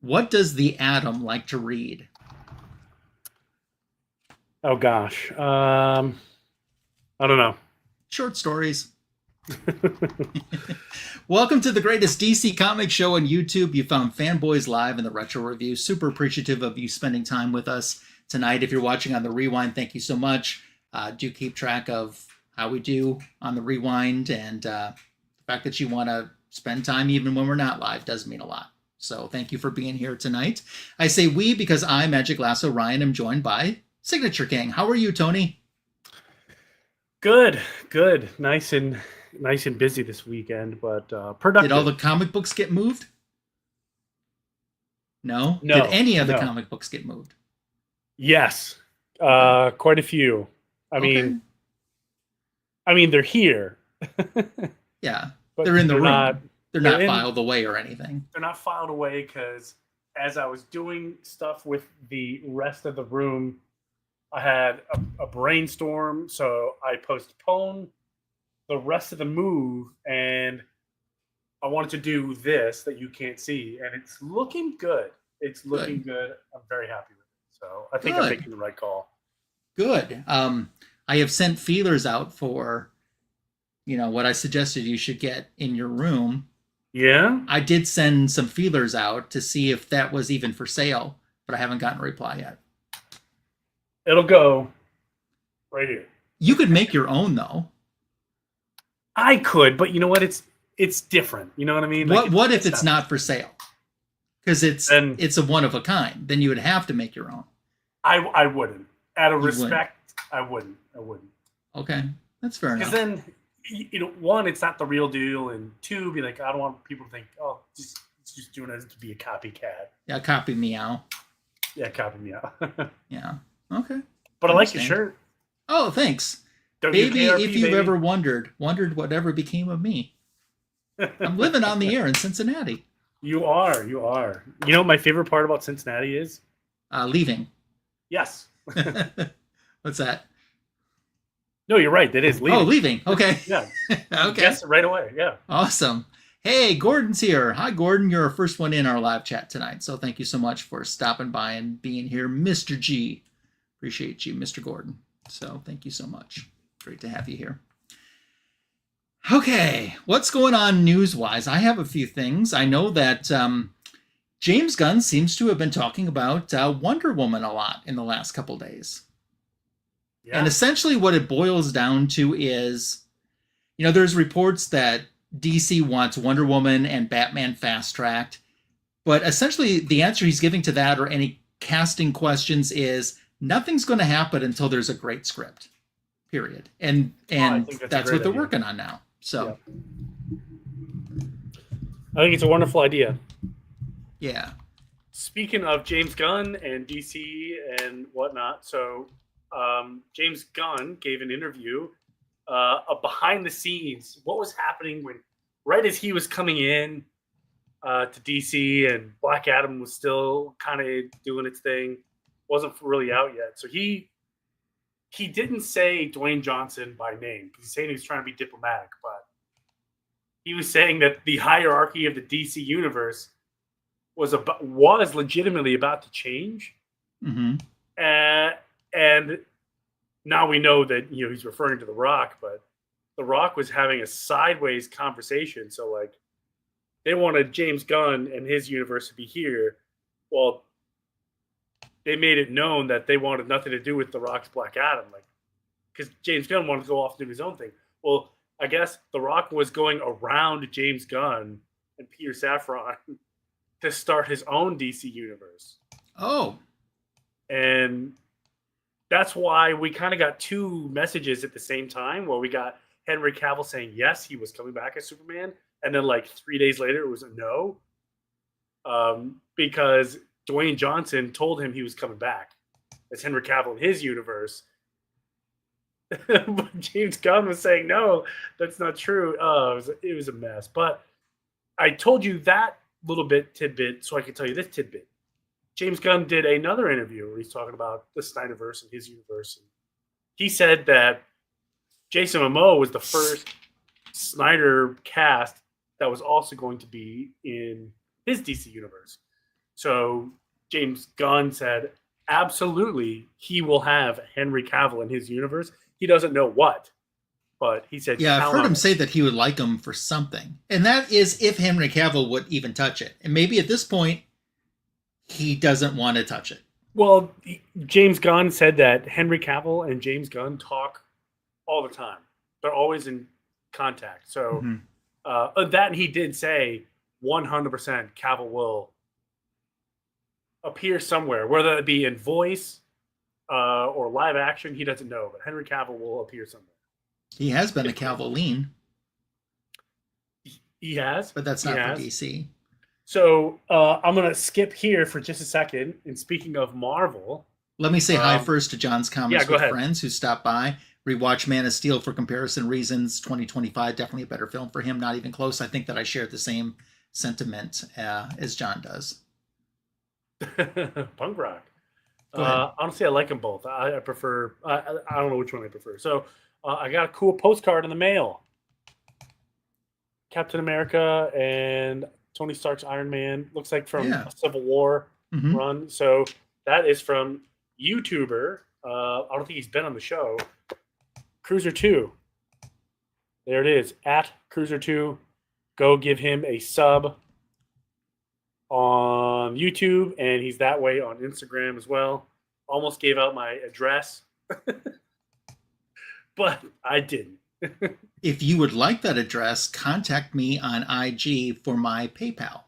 What does the Atom like to read? Oh gosh. I don't know. Short stories. Welcome to the greatest DC comic show on YouTube. You found Fanboys Live in the Retro Review. Super appreciative of you spending time with us tonight. If you're watching on the Rewind, thank you so much. Do keep track of how we do on the Rewind, and the fact that you want to spend time even when we're not live does mean a lot. So thank you for being here tonight. I say we because I, Magic Lasso Ryan, am joined by Signature King. How are you, Tony? Good, good. Nice and busy this weekend, but Did all the productive. comic books get moved? No? Did No, any of the no. comic books get moved? Yes. Okay. Quite a few. I Okay. mean, I mean they're here, Yeah. but They're in the they're not room. They're they're not in filed away or anything. they're not filed away because as I was doing stuff with the rest of the room, I had a brainstorm, so I postponed the rest of the move and I wanted to do this that you can't see, and it's looking good. It's looking Good. good. I'm very happy with it. So I think I'm Good. making the right call. Good. I have sent feelers out for, what I suggested you should get in your room. Yeah, I did send some feelers out to see if that was even for sale, but I haven't gotten a reply yet. it'll go right here. You could make your own though. I could, but you know what? It's different. You know what I mean? Like What if it's it's not. not for sale? Because Then it's a one of a kind. Then you would have to make your own. I wouldn't. Out of You wouldn't. respect, I wouldn't. I wouldn't. Okay, that's fair Because enough. then, one, it's not the real deal, and two, be like, I don't want people to think, oh, it's just doing it to be a copycat. Yeah, copy meow. Yeah, copy me out. Yeah. Okay. But I like your Understand. shirt. Oh, thanks. Baby, if WKRP, you've baby. ever wondered whatever became of me. I'm living on the air in Cincinnati. You are. You are. You know what my favorite part about Cincinnati is? Leaving. Yes. What's that? No, you're right. That is Oh, leaving. leaving. Okay. Yeah. You Okay. guessed it right away. Yeah. Awesome. Hey, Gordon's here. Hi, Gordon. You're our first one in our live chat tonight. So thank you so much for stopping by and being here, Mr. G. Appreciate you, Mr. Gordon. So thank you so much. Great to have you here. Okay, what's going on news wise? I have a few things. I know that James Gunn seems to have been talking about Wonder Woman a lot in the last couple days. And Yeah. essentially, what it boils down to is, there's reports that DC wants Wonder Woman and Batman fast tracked. But essentially, the answer he's giving to that or any casting questions is nothing's going to happen until there's a great script, period. And Oh, I and think that's a that's great what they're idea. working on now. Yeah. So I think it's a wonderful idea. yeah. Speaking of James Gunn and DC and whatnot, so James Gunn gave an interview, a behind the scenes, what was happening when, right as he was coming in to DC and Black Adam was still kind of doing its thing, wasn't really out yet. So he didn't say Dwayne Johnson by name. He's saying he was trying to be diplomatic, but he was saying that the hierarchy of the DC universe was legitimately about to change, Mm-hmm. and now we know that he's referring to The Rock, but The Rock was having a sideways conversation. So like they wanted James Gunn and his universe to be here. Well, they made it known that they wanted nothing to do with The Rock's Black Adam, like because James Gunn wanted to go off and do his own thing. Well, I guess The Rock was going around James Gunn and Peter Safran to start his own DC universe. Oh. And that's why we kind of got two messages at the same time where we got Henry Cavill saying yes, he was coming back as Superman. And then like 3 days later, it was a no. Because Dwayne Johnson told him he was coming back as Henry Cavill in his universe. But James Gunn was saying, no, that's not true. It was a mess. But I told you that little bit tidbit so I can tell you this tidbit. James Gunn did another interview where he's talking about the Snyderverse and his universe. And he said that Jason Momoa was the first Snyder cast that was also going to be in his DC universe. So James Gunn said, absolutely, he will have Henry Cavill in his universe. He doesn't know what, but he said, Yeah, I've count heard on him it. say that he would like him for something. And that is if Henry Cavill would even touch it. And maybe at this point, he doesn't want to touch it. Well, James Gunn said that Henry Cavill and James Gunn talk all the time. They're always in contact. So that he did say 100% Cavill will appear somewhere, whether it be in voice or live action. He doesn't know, but Henry Cavill will appear somewhere. He has been a Cavill-lean. He has, but that's not for DC. So I'm gonna skip here for just a second. And speaking of Marvel, let me say hi first to John's Comics with Friends, who stopped by. Rewatch Man of Steel for comparison reasons. 2025, definitely a better film for him. Not even close. I think that I share the same sentiment as John does. Punk rock. Honestly, I like them both. I prefer. I don't know which one I prefer. So I got a cool postcard in the mail. Captain America and Tony Stark's Iron Man. Looks like from a Civil War run. So that is from YouTuber. I don't think he's been on the show. Cruiser2. There it is. At Cruiser2. Go give him a sub on YouTube, and he's that way on Instagram as well. Almost gave out my address, but I didn't. If you would like that address, contact me on IG for my PayPal.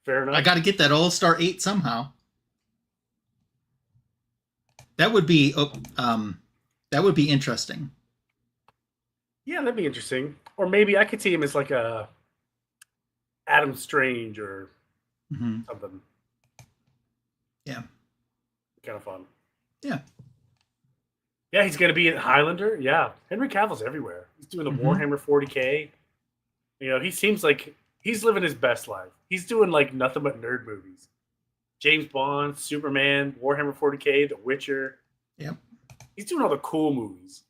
Fair enough. I got to get that All-Star 8 somehow. That would be interesting. Yeah, that'd be interesting. Or maybe I could see him as like a Adam Strange or something. Yeah. Kind of fun. Yeah. Yeah, he's going to be in Highlander. Yeah. Henry Cavill's everywhere. He's doing the Warhammer 40K. You know, he seems like he's living his best life. He's doing like nothing but nerd movies. James Bond, Superman, Warhammer 40K, The Witcher. Yep. He's doing all the cool movies.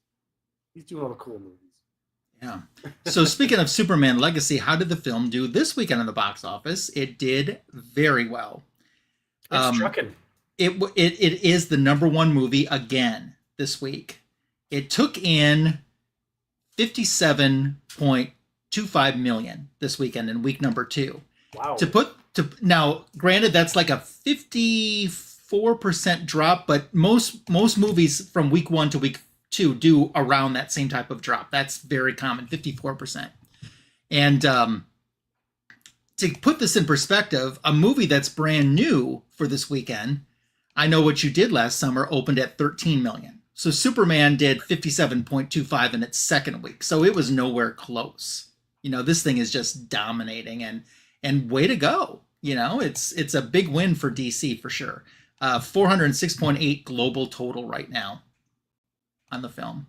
Yeah. So speaking of Superman Legacy, how did the film do this weekend in the box office? It did very well. It's trucking. It is the #1 movie again this week. It took in $57.25 million this weekend in week number 2. Wow. Now, granted, that's like a 54% drop, but most movies from week 1 to week 2 do around that same type of drop. That's very common, 54%. And to put this in perspective, a movie that's brand new for this weekend, I Know What You Did Last Summer, opened at 13 million. So Superman did 57.25 in its second week. So it was nowhere close. You know, this thing is just dominating, and way to go. You know, it's a big win for DC for sure. 406.8 global total right now on the film.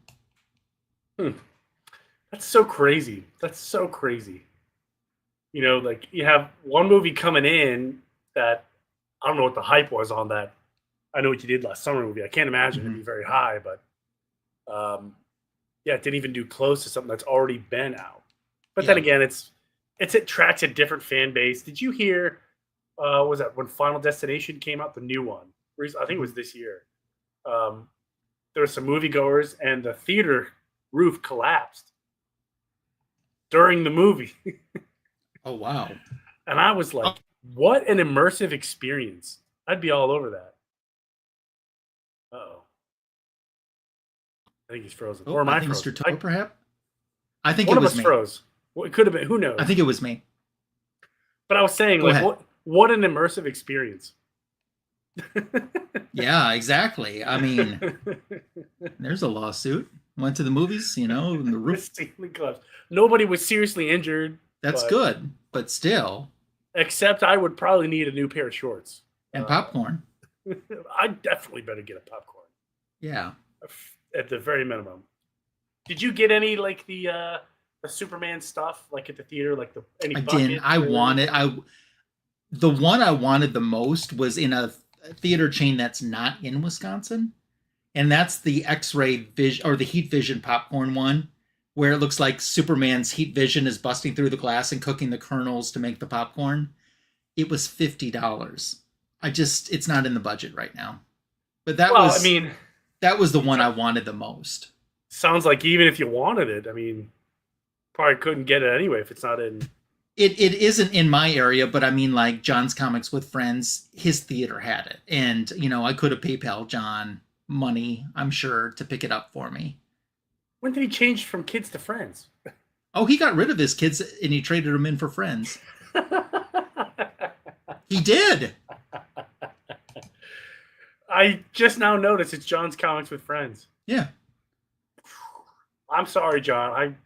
That's so crazy. You know, like you have one movie coming in that I don't know what the hype was on that I Know What You Did Last Summer movie. I can't imagine it'd be very high, but yeah, it didn't even do close to something that's already been out. But then again, it tracks a different fan base. Did you hear? Was that when Final Destination came out, the new one? I think it was this year. There were some moviegoers, and the theater roof collapsed during the movie. Oh wow! And I was like, "What an immersive experience!" I'd be all over that. Uh-oh. I think he's frozen. Or am I frozen? Mr. Toe, perhaps? I think one it was of us me. Froze. Well, it could have been. Who knows? I think it was me. But I was saying, what an immersive experience. Yeah, exactly. I mean, there's a lawsuit. Went to the movies, you know, and the roof. Nobody was seriously injured. That's good, but still. Except I would probably need a new pair of shorts. And popcorn. I definitely better get a popcorn. Yeah. At the very minimum. Did you get any like the Superman stuff like at the theater, like any? I didn't. The one I wanted the most was in a theater chain that's not in Wisconsin, and that's the X-ray vision or the Heat Vision popcorn one. where it looks like Superman's heat vision is busting through the glass and cooking the kernels to make the popcorn. It was $50. It's not in the budget right now. But that was the one I wanted the most. Sounds like even if you wanted it, I mean, probably couldn't get it anyway if it's not in. It isn't in my area, but I mean, like John's Comics with Friends, his theater had it. And, I could have PayPal John money, I'm sure, to pick it up for me. When did he change from kids to Friends? Oh, he got rid of his kids and he traded them in for Friends. He did. I just now noticed it's John's Comics with Friends. Yeah. I'm sorry, John.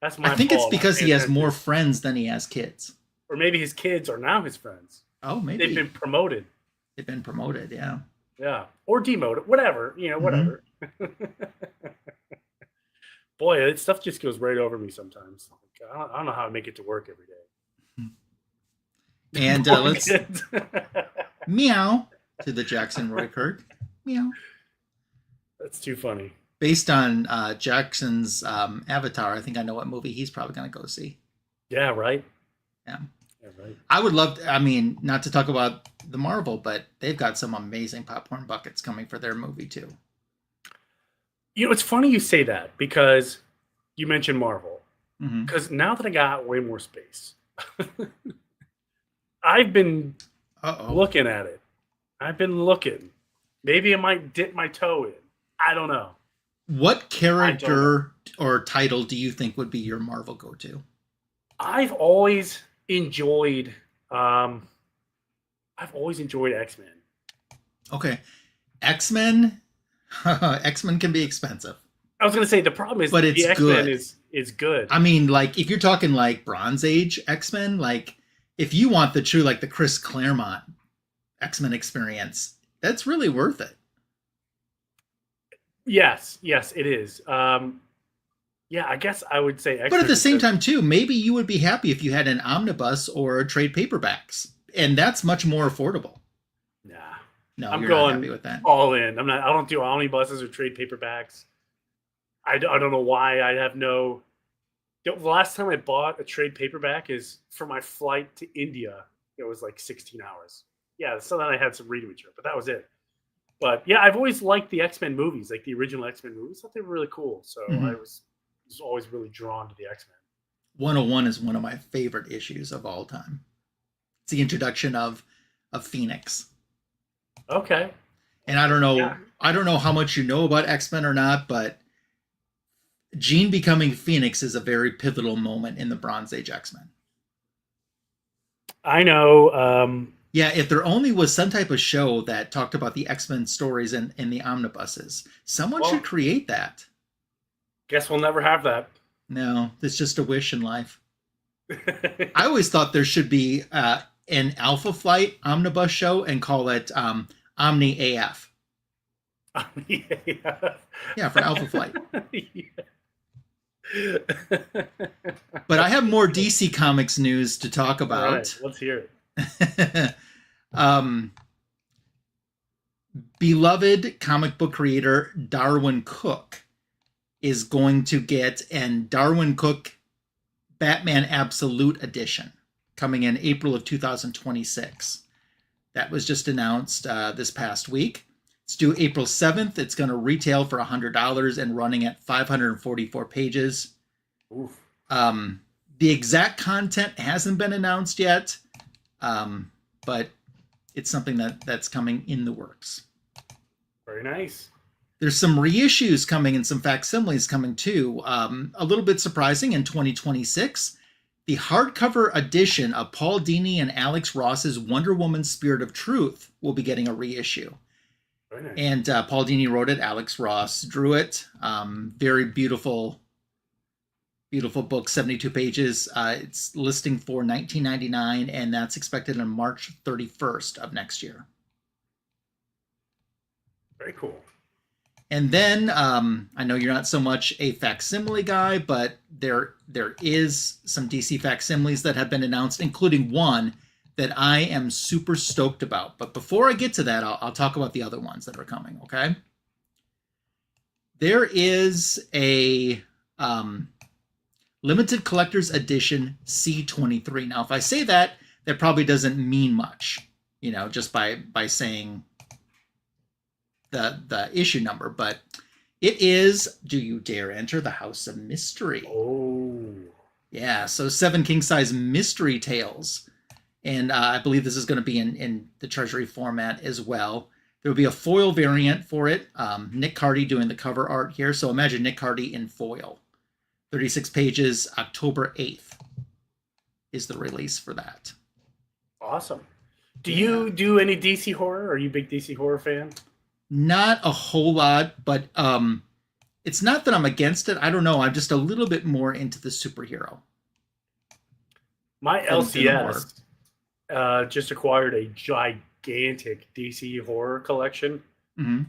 That's my fault. I think it's because he has more friends than he has kids. Or maybe his kids are now his friends. Oh, maybe. They've been promoted. Yeah. Yeah. Or demoted. Whatever. Whatever. Mm-hmm. Boy, that stuff just goes right over me sometimes. I don't know how to make it to work every day. And let's meow to the Jackson Roy Kirk. Meow. That's too funny. Based on Jackson's Avatar, I think I know what movie he's probably going to go see. Yeah, right? Yeah. Right. I would love to, not to talk about the Marvel, but they've got some amazing popcorn buckets coming for their movie too. It's funny you say that because you mentioned Marvel. Mm-hmm. Because now that I got way more space, I've been looking at it. I've been looking. Maybe I might dip my toe in. I don't know. What character or title do you think would be your Marvel go-to? I've always enjoyed X-Men. Okay. X-Men can be expensive. I was going to say the problem is but it's the X-Men good. is good. I mean, like if you're talking like Bronze Age X-Men, like if you want the true like the Chris Claremont X-Men experience, that's really worth it. Yes, it is. Yeah, I guess I would say X-Men. But at the same time, too, maybe you would be happy if you had an omnibus or trade paperbacks, and that's much more affordable. Nah, no, I'm you're going not happy with that. All in. I don't do omnibuses or trade paperbacks. I don't know why. I have no. The last time I bought a trade paperback is for my flight to India. It was like 16 hours. Yeah, so then I had some reading material, but that was it. But yeah, I've always liked the X-Men movies, like the original X-Men movies. I thought they were really cool. So I was always really drawn to the X-Men. 101 is one of my favorite issues of all time. It's the introduction of Phoenix. Okay. And I don't know how much you know about X-Men or not, but Jean becoming Phoenix is a very pivotal moment in the Bronze Age X-Men. I know. Yeah, if there only was some type of show that talked about the X-Men stories in the omnibuses, someone should create that. Guess we'll never have that. No, it's just a wish in life. I always thought there should be an Alpha Flight omnibus show and call it Omni AF. Omni AF. Yeah, for Alpha Flight. But I have more DC Comics news to talk about. All right, let's hear it. Beloved comic book creator Darwyn Cooke is going to get an Darwyn Cooke Batman Absolute Edition coming in April of 2026. That was just announced this past week. It's due April 7th. It's going to retail for $100 and running at 544 pages. Oof. The exact content hasn't been announced yet. But it's something that's coming in the works. Very nice. There's some reissues coming and some facsimiles coming too. A little bit surprising in 2026. The hardcover edition of Paul Dini and Alex Ross's Wonder Woman Spirit of Truth will be getting a reissue. Very nice. And Paul Dini wrote it. Alex Ross drew it. Very beautiful book, 72 pages. It's listing for $19.99, and that's expected on March 31st of next year. Very cool. And then I know you're not so much a facsimile guy, but there is some DC facsimiles that have been announced, including one that I am super stoked about. But before I get to that, I'll talk about the other ones that are coming, okay? There is a Limited Collector's Edition C23. Now, if I say that, that probably doesn't mean much, just by saying the issue number, but it is Do You Dare Enter the House of Mystery? Oh. Yeah, so 7 king-size mystery tales. And I believe this is going to be in the Treasury format as well. There will be a foil variant for it. Nick Cardy doing the cover art here. So imagine Nick Cardy in foil. 36 pages, October 8th is the release for that. Awesome. Do you do any DC horror? Are you a big DC horror fan? Not a whole lot, but it's not that I'm against it. I don't know. I'm just a little bit more into the superhero. My LCS just acquired a gigantic DC horror collection. Mm-hmm.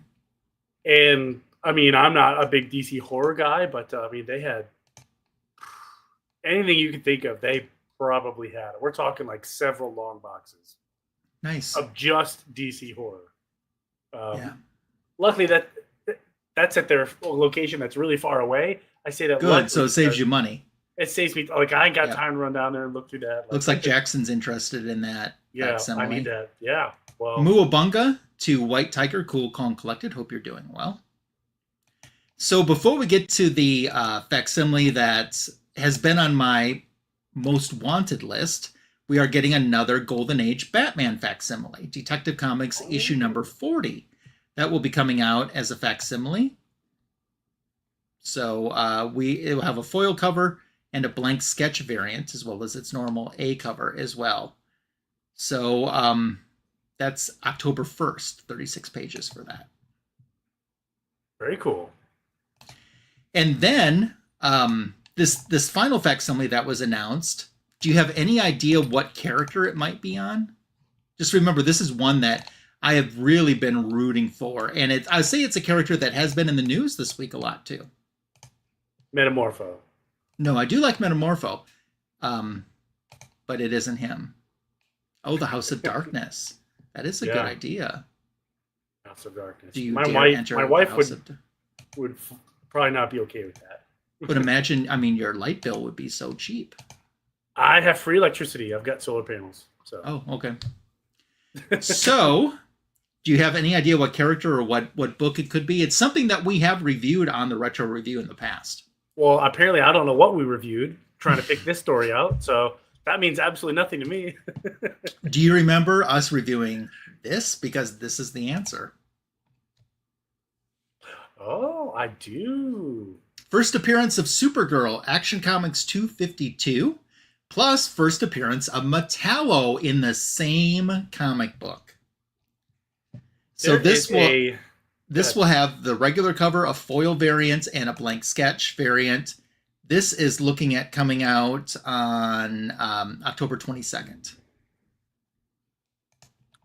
And, I mean, I'm not a big DC horror guy, but, I mean, they had anything you can think of, they probably had it. We're talking like several long boxes. Nice. Of just DC horror. Yeah. Luckily, that's at their location that's really far away. I say that. Good, so it saves you money. It saves me. Like, I ain't got time to run down there and look through that. Looks like Jackson's interested in that. Yeah, facsimile. I need that. Yeah. Well, Muabunga to White Tiger, Cool, Calm, Collected. Hope you're doing well. So before we get to the facsimile that has been on my most wanted list, we are getting another Golden Age Batman facsimile. Detective Comics issue number 40. That will be coming out as a facsimile. So it will have a foil cover and a blank sketch variant, as well as its normal A cover as well. So that's October 1st, 36 pages for that. Very cool. And then this final facsimile that was announced, do you have any idea what character it might be on? Just remember, this is one that I have really been rooting for. And I say it's a character that has been in the news this week a lot, too. Metamorpho. No, I do like Metamorpho, but it isn't him. Oh, the House of Darkness. That is a good idea. House of Darkness. Do you my wife would probably not be okay with that. But imagine, I mean, your light bill would be so cheap. I have free electricity. I've got solar panels. So. Oh, okay. So, do you have any idea what character or what book it could be? It's something that we have reviewed on the Retro Review in the past. Well, apparently I don't know what we reviewed, trying to pick this story out. So that means absolutely nothing to me. Do you remember us reviewing this? Because this is the answer. Oh, I do. First appearance of Supergirl, Action Comics 252, plus first appearance of Metallo in the same comic book. So this will have the regular cover, a foil variant, and a blank sketch variant. This is looking at coming out on October 22nd.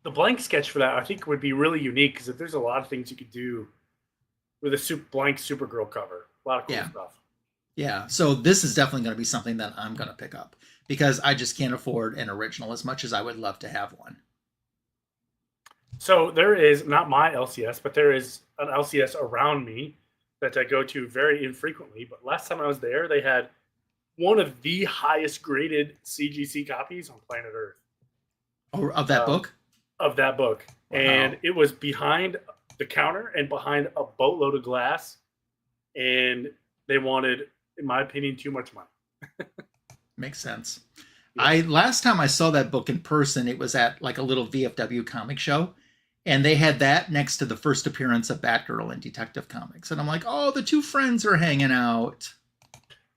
The blank sketch for that, I think, would be really unique because there's a lot of things you could do with a blank Supergirl cover. A lot of cool stuff. Yeah, so this is definitely going to be something that I'm going to pick up because I just can't afford an original as much as I would love to have one. So there is, not my LCS, but there is an LCS around me that I go to very infrequently. But last time I was there, they had one of the highest graded CGC copies on planet Earth. Oh, of that book? Of that book. Wow. And it was behind the counter and behind a boatload of glass. And they wanted, in my opinion, too much money. Makes sense. Yeah. Last time I saw that book in person, it was at like a little VFW comic show. And they had that next to the first appearance of Batgirl in Detective Comics. And I'm like, oh, the two friends are hanging out.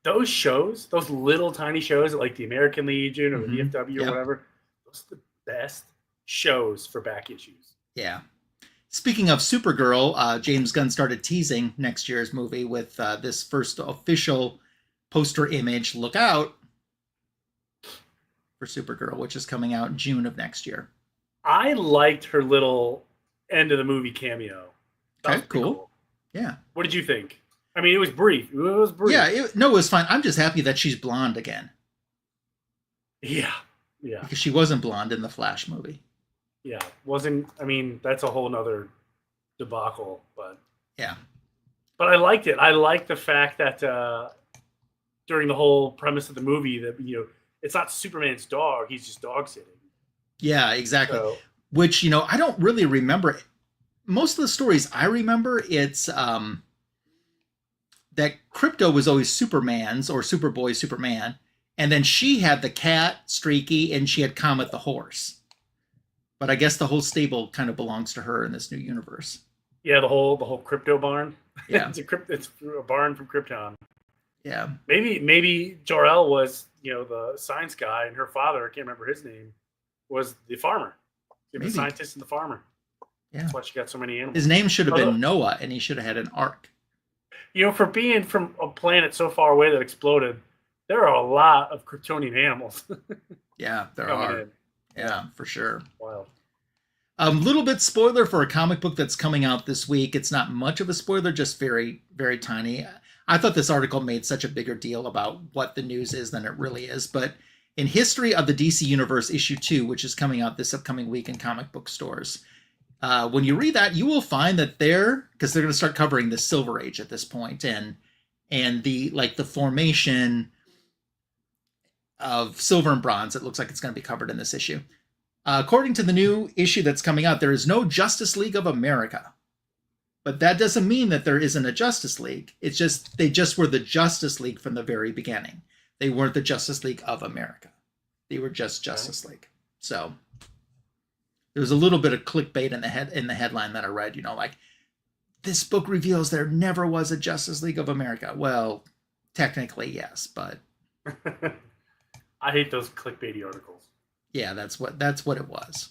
Those shows, those little tiny shows like the American Legion or the VFW or whatever, those are the best shows for back issues. Yeah. Speaking of Supergirl, James Gunn started teasing next year's movie with this first official poster image. Look out for Supergirl, which is coming out in June of next year. I liked her little end of the movie cameo. Okay, cool. Yeah. What did you think? I mean, it was brief. Yeah, it was fine. I'm just happy that she's blonde again. Yeah. Because she wasn't blonde in the Flash movie. Yeah, I mean, that's a whole nother debacle, but... Yeah. But I liked it. I liked the fact that during the whole premise of the movie that it's not Superman's dog; he's just dog sitting. Yeah, exactly. So, Which I don't really remember. Most of the stories I remember, it's that Crypto was always Superman's or Superboy Superman, and then she had the cat Streaky, and she had Comet the horse. But I guess the whole stable kind of belongs to her in this new universe. yeah, the whole Crypto barn. Yeah, it's a barn from Krypton. yeah. Maybe Jor-El was the science guy, and her father, I can't remember his name, was the farmer. The scientist and the farmer. Yeah. That's why she got so many animals. His name should have been Noah, and he should have had an ark. For being from a planet so far away that exploded, there are a lot of Kryptonian animals. Yeah, there are. In. Yeah, for sure. Wild. Little bit spoiler for a comic book that's coming out this week. It's not much of a spoiler, just very, very tiny. I thought this article made such a bigger deal about what the news is than it really is. But in History of the DC Universe issue 2, which is coming out this upcoming week in comic book stores, when you read that, you will find that because they're going to start covering the Silver Age at this point, and the formation of Silver and Bronze. It looks like it's going to be covered in this issue. According to the new issue that's coming out, there is no Justice League of America. But that doesn't mean that there isn't a Justice League. It's just they just were the Justice League from the very beginning. They weren't the Justice League of America. They were just Justice League. So there was a little bit of clickbait in the headline that I read, like, this book reveals there never was a Justice League of America. Well, technically, yes, but I hate those clickbaity articles. Yeah, that's what it was.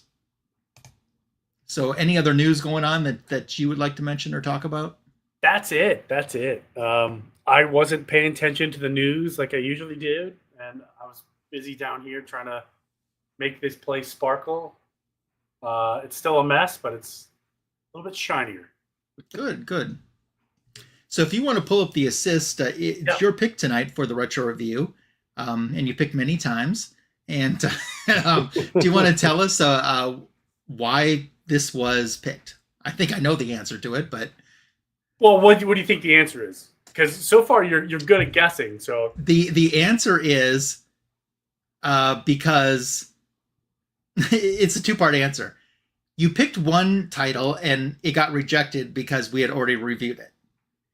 So any other news going on that you would like to mention or talk about? That's it. I wasn't paying attention to the news like I usually do, and I was busy down here trying to make this place sparkle. It's still a mess, but it's a little bit shinier. Good. So if you want to pull up the assist, it's your pick tonight for the retro review, and you picked many times. And do you want to tell us why this was picked? I think I know the answer to it, but what do you think the answer is? Because so far you're good at guessing. So the answer is because it's a two-part answer. You picked one title and it got rejected because we had already reviewed it.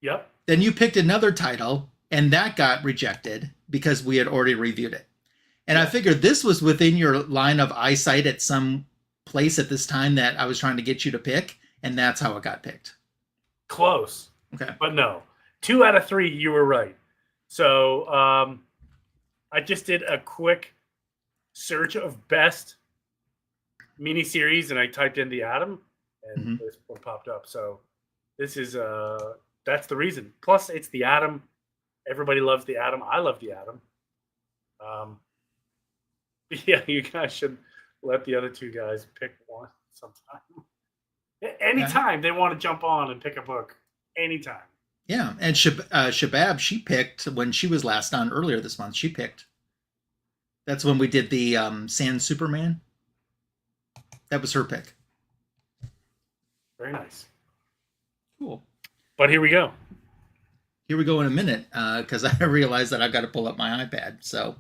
Yep. Then you picked another title and that got rejected because we had already reviewed it. And I figured this was within your line of eyesight at some place at this time that I was trying to get you to pick, and that's how it got picked. Close. Okay. But no. 2 out of 3, you were right. So I just did a quick search of best miniseries, and I typed in The Atom, and this one popped up. So this is that's the reason. Plus, it's The Atom. Everybody loves The Atom. I love The Atom. Yeah, you guys should let the other two guys pick one sometime. Anytime they want to jump on and pick a book. Anytime. Yeah, and Shabab, she picked when she was last on earlier this month. She picked. That's when we did the Sand Superman. That was her pick. Very nice. Cool. But here we go. Here we go in a minute, because I realized that I've got to pull up my iPad. So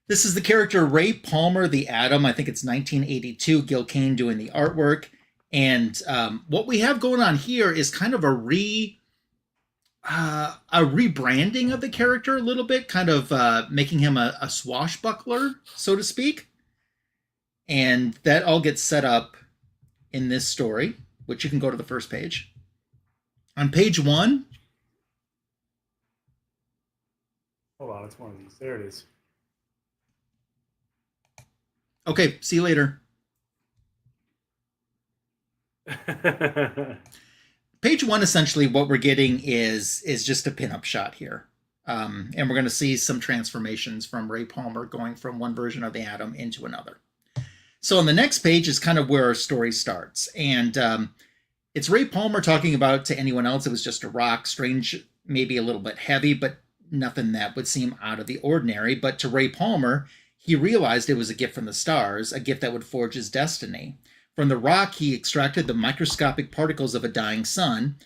this is the character Ray Palmer, the Atom. I think it's 1982. Gil Kane doing the artwork. And what we have going on here is kind of a rebranding of the character a little bit, kind of making him a swashbuckler, so to speak. And that all gets set up in this story, which you can go to the first page. On page 1. Hold on, it's one of these. There it is. Okay, see you later. Page 1, essentially, what we're getting is just a pinup shot here. And we're going to see some transformations from Ray Palmer going from one version of the Atom into another. So on the next page is kind of where our story starts. And it's Ray Palmer talking about to anyone else, it was just a rock, strange, maybe a little bit heavy, but nothing that would seem out of the ordinary. But to Ray Palmer, he realized it was a gift from the stars, a gift that would forge his destiny. From the rock, he extracted the microscopic particles of a dying sun,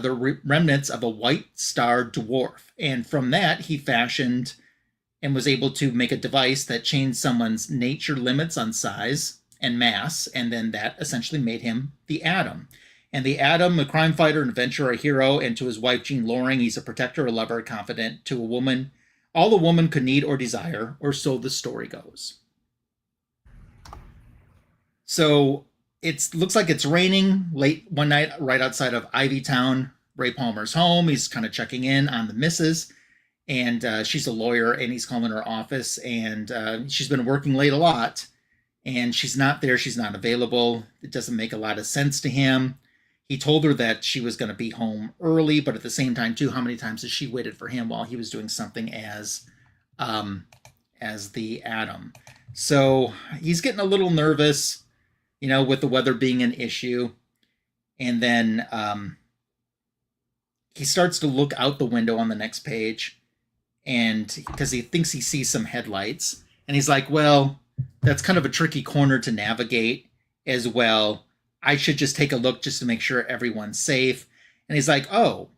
the remnants of a white star dwarf. And from that, he fashioned and was able to make a device that changed someone's nature limits on size and mass, and then that essentially made him the Atom. And the Atom, a crime fighter, an adventurer, a hero, and to his wife, Jean Loring, he's a protector, a lover, a confidant, to a woman, all a woman could need or desire, or so the story goes. So it looks like it's raining late one night right outside of Ivytown, Ray Palmer's home. He's kind of checking in on the missus, and she's a lawyer, and he's calling her office, and she's been working late a lot, and she's not there. She's not available. It doesn't make a lot of sense to him. He told her that she was going to be home early, but at the same time, too, how many times has she waited for him while he was doing something as the Atom? So he's getting a little nervous, with the weather being an issue. And then he starts to look out the window on the next page, and because he thinks he sees some headlights, and he's like, well, that's kind of a tricky corner to navigate as well. I should just take a look just to make sure everyone's safe. And he's like, oh,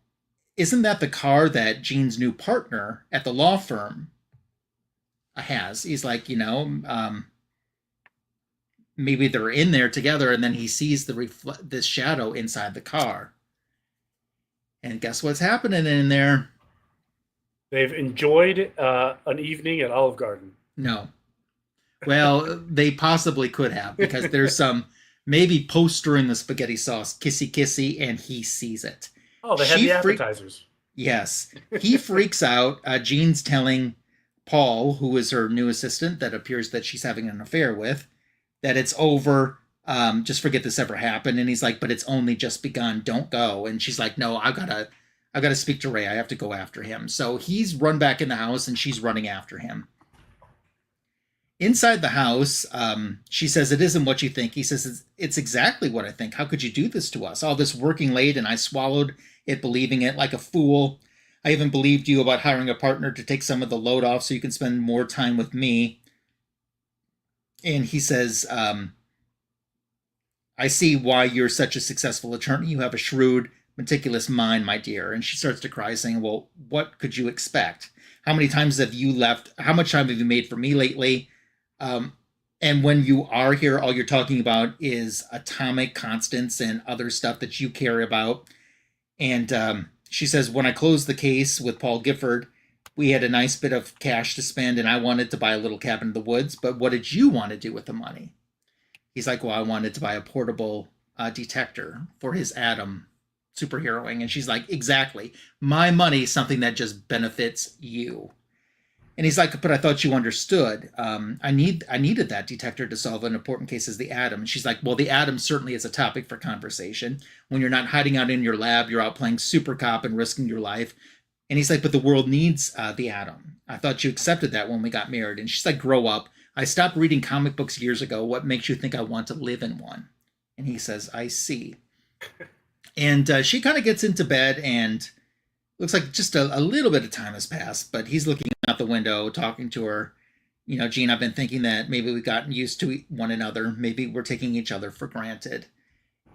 isn't that the car that Jean's new partner at the law firm has? He's like, maybe they're in there together. And then he sees this shadow inside the car. And guess what's happening in there? They've enjoyed an evening at Olive Garden. No. Well, they possibly could have, because there's some maybe poster in the spaghetti sauce, kissy kissy, and he sees it. Oh, they had the appetizers. Yes. He freaks out. Jean's telling Paul, who is her new assistant that appears that she's having an affair with, that it's over. Just forget this ever happened. And he's like, but it's only just begun. Don't go. And she's like, no, I've got to speak to Ray. I have to go after him. So he's run back in the house, and she's running after him. Inside the house, she says, it isn't what you think. He says, it's exactly what I think. How could you do this to us? All this working late, and I swallowed it, believing it like a fool. I even believed you about hiring a partner to take some of the load off so you can spend more time with me. And he says, I see why you're such a successful attorney. You have a shrewd, meticulous mind, my dear. And she starts to cry, saying, well, what could you expect? How many times have you left? How much time have you made for me lately? And when you are here, all you're talking about is atomic constants and other stuff that you care about. And she says, when I closed the case with Paul Gifford, we had a nice bit of cash to spend, and I wanted to buy a little cabin in the woods. But what did you want to do with the money? He's like, well, I wanted to buy a portable detector for his Atom superheroing. And she's like, exactly. My money, something that just benefits you. And he's like, but I thought you understood. I needed that detector to solve an important case as the Atom. And she's like, well, the Atom certainly is a topic for conversation. When you're not hiding out in your lab, you're out playing super cop and risking your life. And he's like, but the world needs the Atom. I thought you accepted that when we got married. And she's like, grow up. I stopped reading comic books years ago. What makes you think I want to live in one? And he says, I see. And she kind of gets into bed, and looks like just a little bit of time has passed, but he's looking out the window, talking to her. Gene, I've been thinking that maybe we've gotten used to one another. Maybe we're taking each other for granted.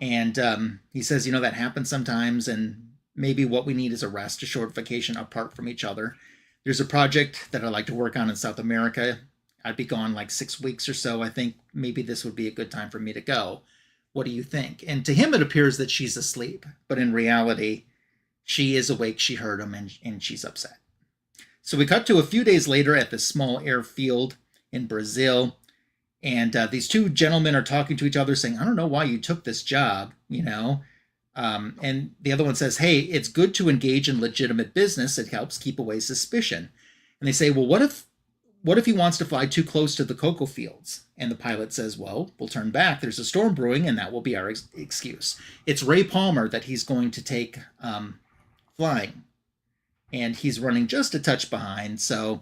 And he says, that happens sometimes, and maybe what we need is a rest, a short vacation apart from each other. There's a project that I'd like to work on in South America. I'd be gone like 6 weeks or so. I think maybe this would be a good time for me to go. What do you think? And to him, it appears that she's asleep, but in reality, she is awake. She heard him, and she's upset. So we cut to a few days later at this small airfield in Brazil. And these two gentlemen are talking to each other saying, I don't know why you took this job, and the other one says, hey, it's good to engage in legitimate business. It helps keep away suspicion. And they say, well, what if he wants to fly too close to the cocoa fields? And the pilot says, well, we'll turn back. There's a storm brewing, and that will be our excuse. It's Ray Palmer that he's going to take flying, and he's running just a touch behind. So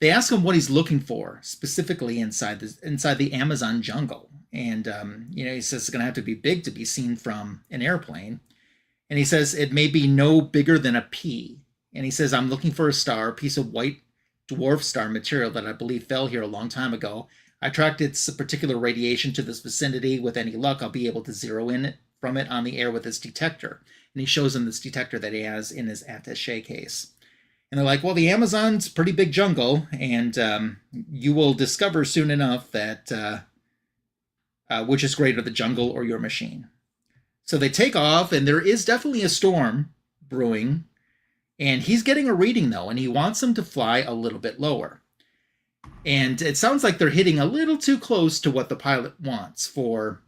they ask him what he's looking for specifically inside the Amazon jungle. And he says it's going to have to be big to be seen from an airplane. And he says it may be no bigger than a pea. And he says, I'm looking for a star, a piece of white dwarf star material that I believe fell here a long time ago. I tracked its particular radiation to this vicinity. With any luck, I'll be able to zero in from it on the air with his detector. And he shows them this detector that he has in his attaché case. And they're like, well, the Amazon's a pretty big jungle, and you will discover soon enough that which is greater, the jungle or your machine. So they take off, and there is definitely a storm brewing. And he's getting a reading, though, and he wants them to fly a little bit lower. And it sounds like they're hitting a little too close to what the pilot wants for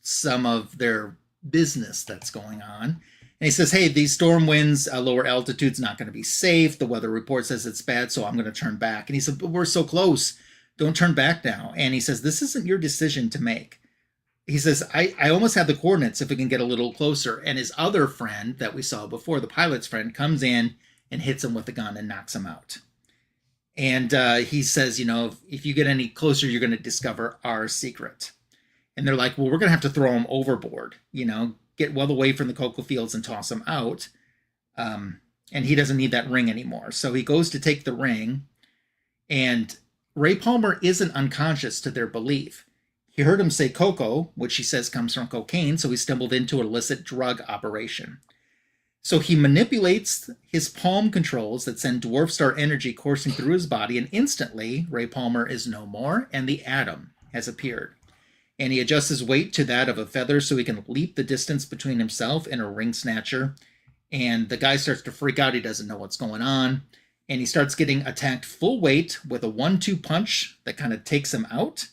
some of their business that's going on. And he says, hey, these storm winds, lower altitude's not going to be safe. The weather report says it's bad, so I'm going to turn back. And he said, but we're so close. Don't turn back now. And he says, this isn't your decision to make. He says, I almost have the coordinates if we can get a little closer. And his other friend that we saw before, the pilot's friend, comes in and hits him with a gun and knocks him out. And he says, if you get any closer, you're going to discover our secret. And they're like, well, we're going to have to throw him overboard, get well away from the cocoa fields and toss him out. And he doesn't need that ring anymore. So he goes to take the ring, and Ray Palmer isn't unconscious to their belief. He heard him say cocoa, which he says comes from cocaine, so he stumbled into an illicit drug operation. So he manipulates his palm controls that send dwarf star energy coursing through his body, and instantly Ray Palmer is no more, and the atom has appeared. And he adjusts his weight to that of a feather so he can leap the distance between himself and a ring snatcher. And the guy starts to freak out. He doesn't know what's going on. And he starts getting attacked full weight with a 1-2 punch that kind of takes him out.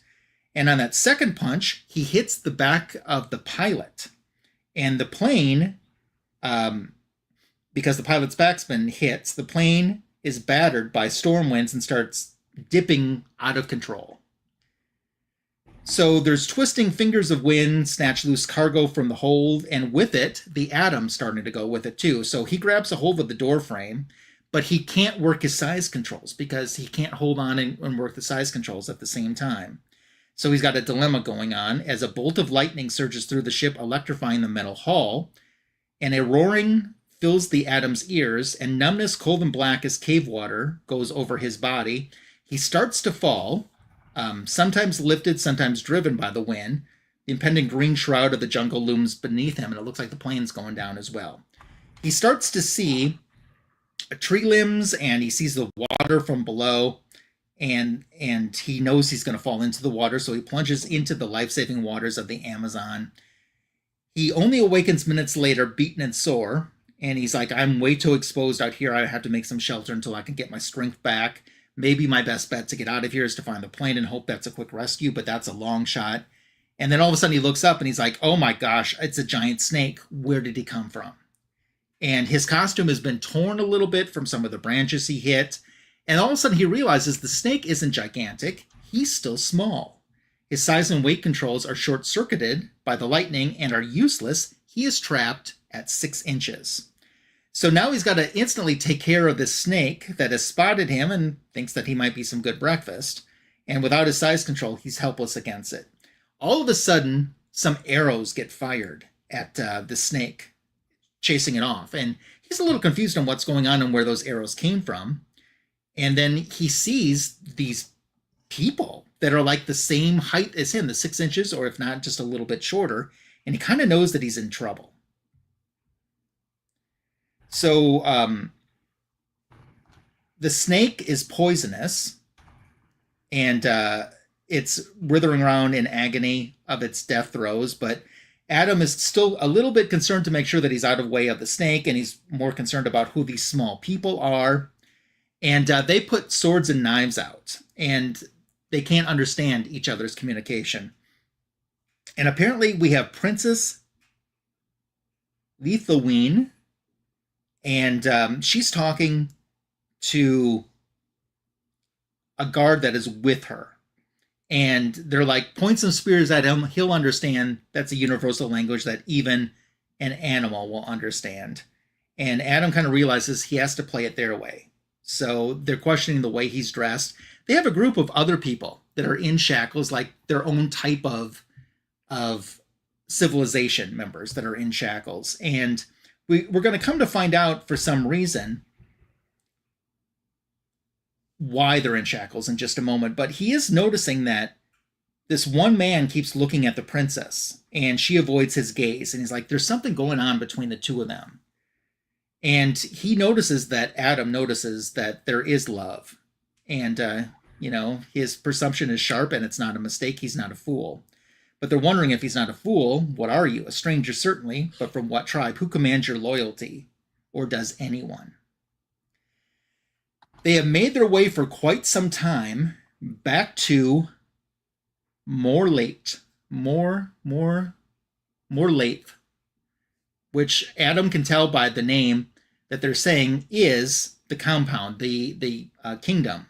And on that second punch, he hits the back of the pilot. And the plane, because the pilot's backspin hits, the plane is battered by storm winds and starts dipping out of control. So there's twisting fingers of wind, snatch loose cargo from the hold, and with it, the atom starting to go with it too. So he grabs a hold of the door frame, but he can't work his size controls because he can't hold on and work the size controls at the same time. So he's got a dilemma going on as a bolt of lightning surges through the ship, electrifying the metal hull, and a roaring fills the atom's ears, and numbness cold and black as cave water goes over his body. He starts to fall, sometimes lifted, sometimes driven by the wind. The impending green shroud of the jungle looms beneath him, and it looks like the plane's going down as well. He starts to see tree limbs, and he sees the water from below, and he knows he's going to fall into the water, so he plunges into the life-saving waters of the Amazon. He only awakens minutes later, beaten and sore, and he's like, I'm way too exposed out here. I have to make some shelter until I can get my strength back. Maybe my best bet to get out of here is to find the plane and hope that's a quick rescue, but that's a long shot. And then all of a sudden he looks up and he's like, oh my gosh, it's a giant snake. Where did he come from? And his costume has been torn a little bit from some of the branches he hit. And all of a sudden he realizes the snake isn't gigantic. He's still small. His size and weight controls are short-circuited by the lightning and are useless. He is trapped at 6 inches. So now he's got to instantly take care of this snake that has spotted him and thinks that he might be some good breakfast. And without his size control, he's helpless against it. All of a sudden, some arrows get fired at the snake, chasing it off. And he's a little confused on what's going on and where those arrows came from. And then he sees these people that are like the same height as him, the 6 inches, or if not, just a little bit shorter. And he kind of knows that he's in trouble. So the snake is poisonous, and it's writhing around in agony of its death throes. But Adam is still a little bit concerned to make sure that he's out of way of the snake, and he's more concerned about who these small people are. And they put swords and knives out, and they can't understand each other's communication. And apparently we have Princess Lethoween, and she's talking to a guard that is with her. And they're like, point some spears at him. He'll understand. That's a universal language that even an animal will understand. And Adam kind of realizes he has to play it their way. So they're questioning the way he's dressed. They have a group of other people that are in shackles, like their own type of civilization members that are in shackles. And we're going to come to find out for some reason why they're in shackles in just a moment. But he is noticing that this one man keeps looking at the princess, and she avoids his gaze. And he's like, there's something going on between the two of them. And he notices that Adam notices that there is love. And, his perception is sharp and it's not a mistake. He's not a fool. But they're wondering, if he's not a fool, what are you? A stranger, certainly, but from what tribe? Who commands your loyalty? Or does anyone? They have made their way for quite some time back to Morlate, which Adam can tell by the name that they're saying is the compound, the kingdom.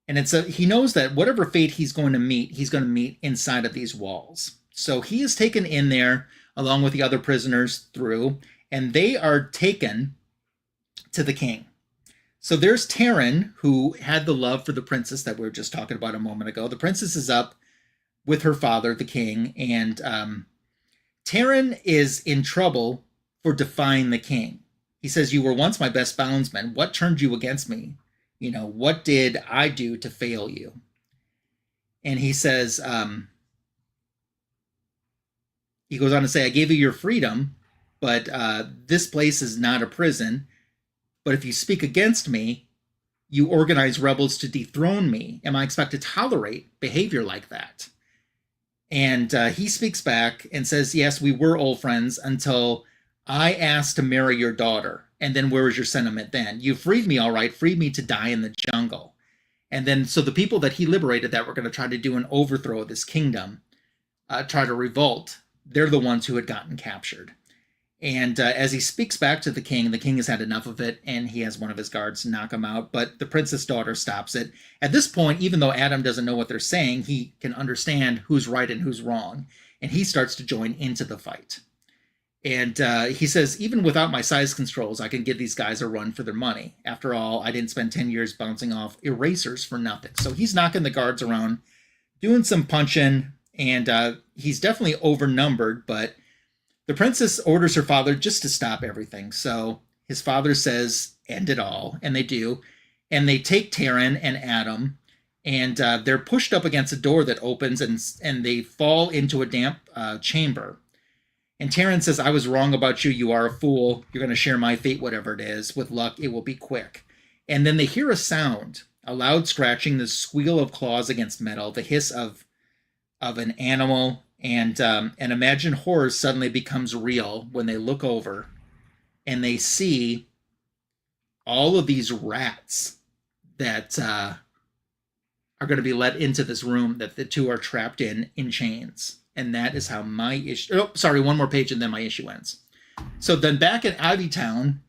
And he knows that whatever fate he's going to meet inside of these walls. So he is taken in there along with the other prisoners through, and they are taken to the king. So there's Taryn, who had the love for the princess that we were just talking about a moment ago. The princess is up with her father, the king, and Taryn is in trouble for defying the king. He says, you were once my best bondsman. What turned you against me? What did I do to fail you? And he says, he goes on to say, I gave you your freedom, but this place is not a prison. But if you speak against me, you organize rebels to dethrone me. Am I expected to tolerate behavior like that? And he speaks back and says, yes, we were old friends until I asked to marry your daughter. And then where was your sentiment then? You freed me, all right, freed me to die in the jungle. And then, so the people that he liberated that were going to try to do an overthrow of this kingdom, try to revolt, they're the ones who had gotten captured. And as he speaks back to the king has had enough of it, and he has one of his guards knock him out. But the princess daughter stops it. At this point, even though Adam doesn't know what they're saying, he can understand who's right and who's wrong. And he starts to join into the fight. And he says, even without my size controls, I can give these guys a run for their money. After all, I didn't spend 10 years bouncing off erasers for nothing. So he's knocking the guards around, doing some punching, and he's definitely overnumbered, but the princess orders her father just to stop everything. So his father says, end it all, and they do. And they take Taryn and Adam, and they're pushed up against a door that opens, and they fall into a damp chamber. And Taryn says, I was wrong about you. You are a fool. You're going to share my fate, whatever it is. With luck, it will be quick. And then they hear a sound, a loud scratching, the squeal of claws against metal, the hiss of an animal, and imagine horror suddenly becomes real when they look over and they see all of these rats that are going to be let into this room that the two are trapped in chains. And that is how my issue... Oh, sorry, one more page and then my issue ends. So then back in Ivy Town,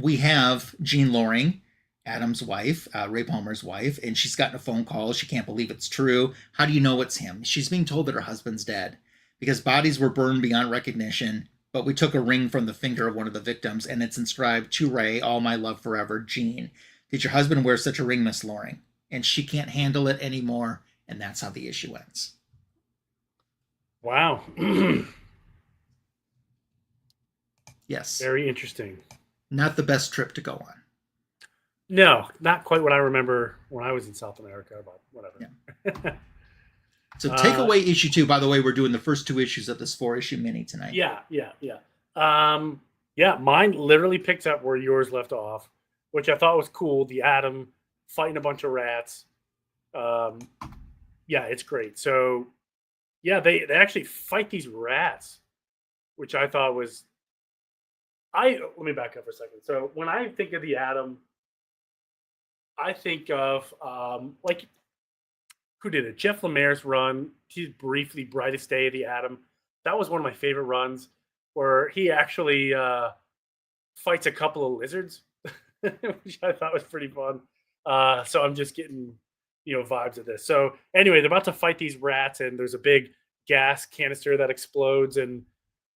we have Jean Loring, Adam's wife, Ray Palmer's wife, and she's gotten a phone call. She can't believe it's true. How do you know it's him? She's being told that her husband's dead because bodies were burned beyond recognition, but we took a ring from the finger of one of the victims, and it's inscribed, to Ray, all my love forever, Jean. Did your husband wear such a ring, Miss Loring? And she can't handle it anymore, and that's how the issue ends. Wow. Yes. Very interesting. Not the best trip to go on. No, not quite what I remember when I was in South America, but whatever. Yeah. So takeaway issue 2, by the way, we're doing the first 2 issues of this 4-issue mini tonight. Yeah. Mine literally picks up where yours left off, which I thought was cool. The Adam fighting a bunch of rats. It's great. So they actually fight these rats, which I thought was... let me back up for a second. So when I think of the Adam, I think of who did it? Jeff Lemare's run. He's briefly Brightest Day of the Atom. That was one of my favorite runs, where he actually fights a couple of lizards, which I thought was pretty fun. So I'm just getting vibes of this. So anyway, they're about to fight these rats, and there's a big gas canister that explodes, and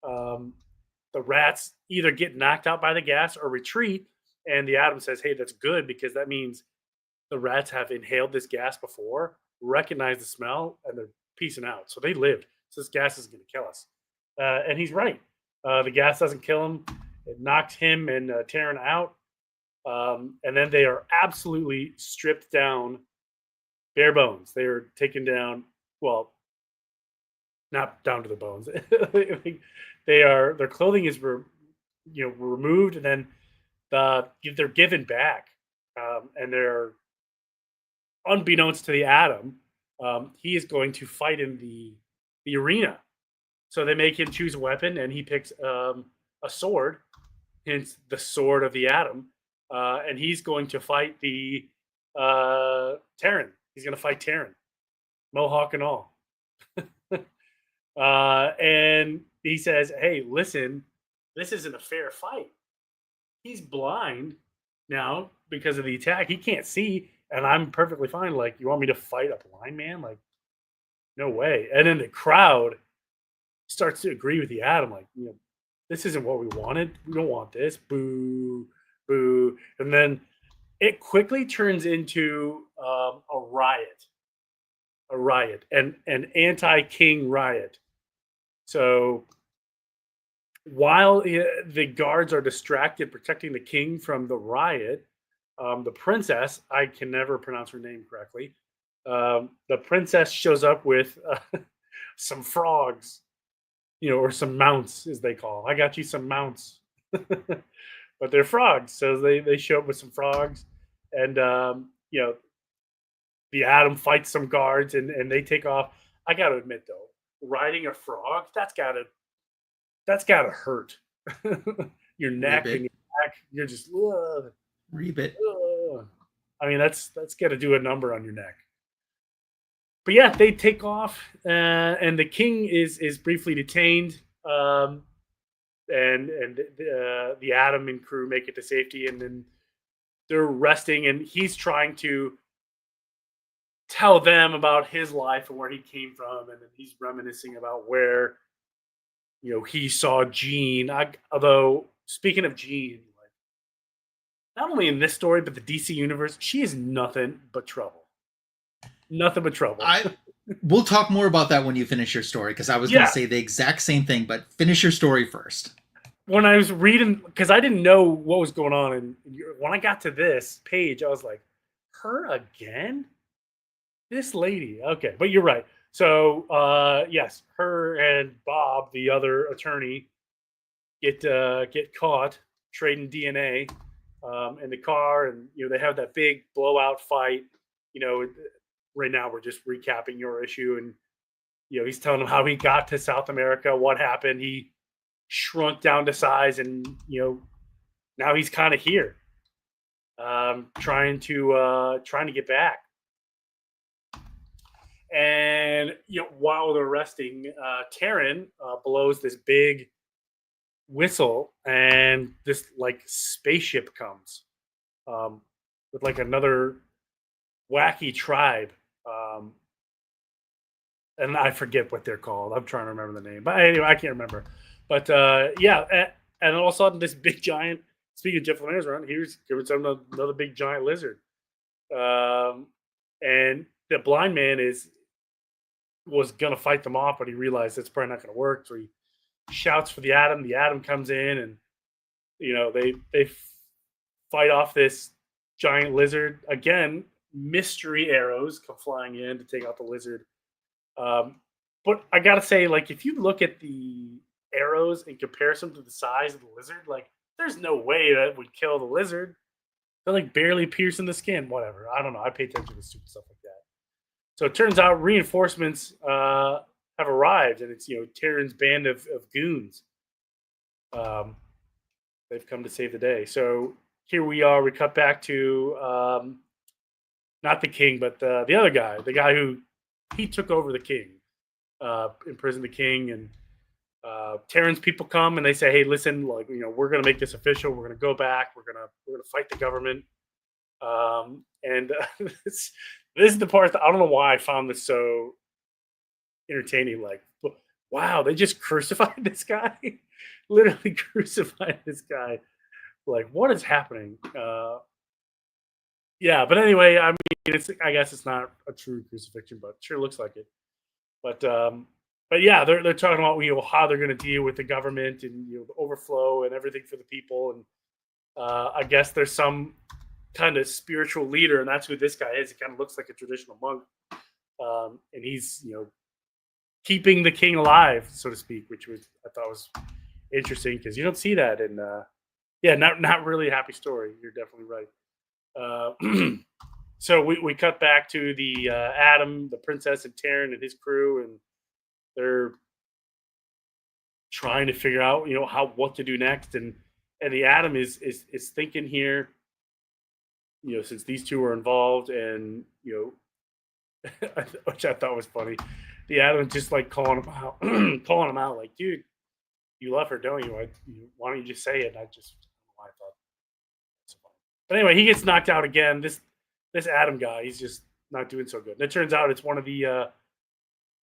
the rats either get knocked out by the gas or retreat. And the Atom says, hey, that's good, because that means the rats have inhaled this gas before, recognize the smell, and they're piecing out. So they lived. So this gas is going to kill us. And he's right. The gas doesn't kill him. It knocks him and Taryn out. And then they are absolutely stripped down bare bones. They were taken down. Well, not down to the bones. Their clothing is removed, and then they're given back, and they're unbeknownst to the Atom. He is going to fight in the arena. So they make him choose a weapon, and he picks a sword, hence the sword of the Atom, and he's going to fight the Terran. He's going to fight Terran, Mohawk and all. And he says, "Hey, listen, this isn't a fair fight. He's blind now because of the attack. He can't see, and I'm perfectly fine. Like, you want me to fight a blind man? Like, no way." And then the crowd starts to agree with the Atom, like, this isn't what we wanted. We don't want this. Boo, boo. And then it quickly turns into a riot, and an anti-king riot. So while the guards are distracted protecting the king from the riot, the princess, I can never pronounce her name correctly, the princess shows up with some frogs, or some mounts, as they call. I got you some mounts. But they're frogs. So they show up with some frogs, and the Atom fights some guards, and they take off. I got to admit, though, riding a frog, that's gotta hurt. Your neck and your back, you're just Rebit. I mean, that's got to do a number on your neck. But yeah, they take off, and the king is briefly detained, and the Atom and crew make it to safety, and then they're resting, and he's trying to tell them about his life and where he came from, and then he's reminiscing about where he saw Jean. Although, speaking of Jean, like, not only in this story but the DC universe, she is nothing but trouble. Nothing but trouble. We'll talk more about that when you finish your story, because I was going to say the exact same thing, but finish your story first. When I was reading, because I didn't know what was going on, and when I got to this page, I was like, her again? This lady. Okay, but you're right. So, yes, her and Bob, the other attorney, get caught trading DNA in the car, and they have that big blowout fight. Right now we're just recapping your issue, and he's telling them how he got to South America, what happened. He shrunk down to size, and now he's kind of here, trying to get back. And while they're resting, Terran blows this big whistle, and this like spaceship comes with like another wacky tribe. And I forget what they're called. I'm trying to remember the name, but anyway, I can't remember. But and all of a sudden, this big giant. Speaking of Jeff Lemire's run, here's giving some another big giant lizard, and the blind man was gonna fight them off, but he realized it's probably not gonna work. So he shouts for the Atom. The Atom comes in, and they fight off this giant lizard again. Mystery arrows come flying in to take out the lizard. But I gotta say, like, if you look at the arrows in comparison to the size of the lizard, like, there's no way that would kill the lizard. They're like barely piercing the skin. Whatever. I don't know. I pay attention to stupid stuff like that. So it turns out reinforcements have arrived, and it's Terran's band of goons. They've come to save the day. So here we are. We cut back to not the king, but the other guy, the guy who he took over the king, imprisoned the king, and Terran's people come and they say, "Hey, listen, like we're gonna make this official. We're gonna go back. We're gonna fight the government." And this is the part that I don't know why I found this so entertaining. Like, wow, they just crucified this guy, literally crucified this guy. Like, what is happening? Yeah, but anyway, I mean, I guess it's not a true crucifixion, but it sure looks like it. But yeah, they're talking about how they're going to deal with the government and the overflow and everything for the people, and I guess there's some kind of spiritual leader, and that's who this guy is. He kind of looks like a traditional monk, and he's keeping the king alive, so to speak, which I thought was interesting because you don't see that in not really a happy story. You're definitely right. So we cut back to the Adam, the princess, and Taryn and his crew, and they're trying to figure out what to do next, and the Adam is thinking here, since these two are involved, and which I thought was funny. The Adam just like calling him out, like, dude, you love her, don't you? Why don't you just say it? I don't know why I thought so funny. But anyway, he gets knocked out again. This Adam guy, he's just not doing so good. And it turns out it's one of the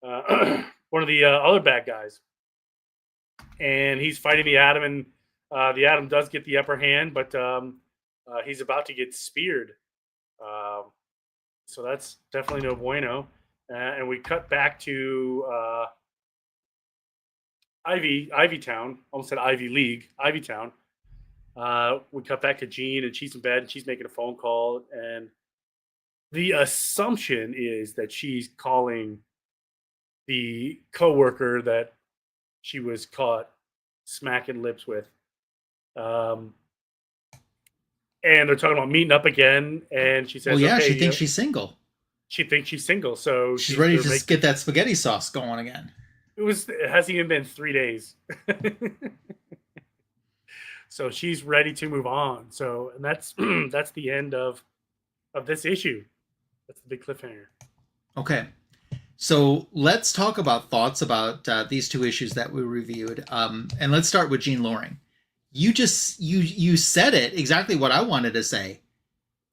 other bad guys, and he's fighting the Adam, and the Adam does get the upper hand, but he's about to get speared. So that's definitely no bueno. And we cut back to Ivy Town. Almost said Ivy League, Ivy Town. We cut back to Jean, and she's in bed, and she's making a phone call. And the assumption is that she's calling the coworker that she was caught smacking lips with. And they're talking about meeting up again. And she says, "Oh yeah, okay, she thinks she's single. She thinks she's single, so she's ready to get that spaghetti sauce going again." It hasn't even been 3 days. So she's ready to move on. So, and that's the end of this issue. That's the big cliffhanger. Okay. So let's talk about thoughts about these two issues that we reviewed. And let's start with Jean Loring. You said it exactly what I wanted to say.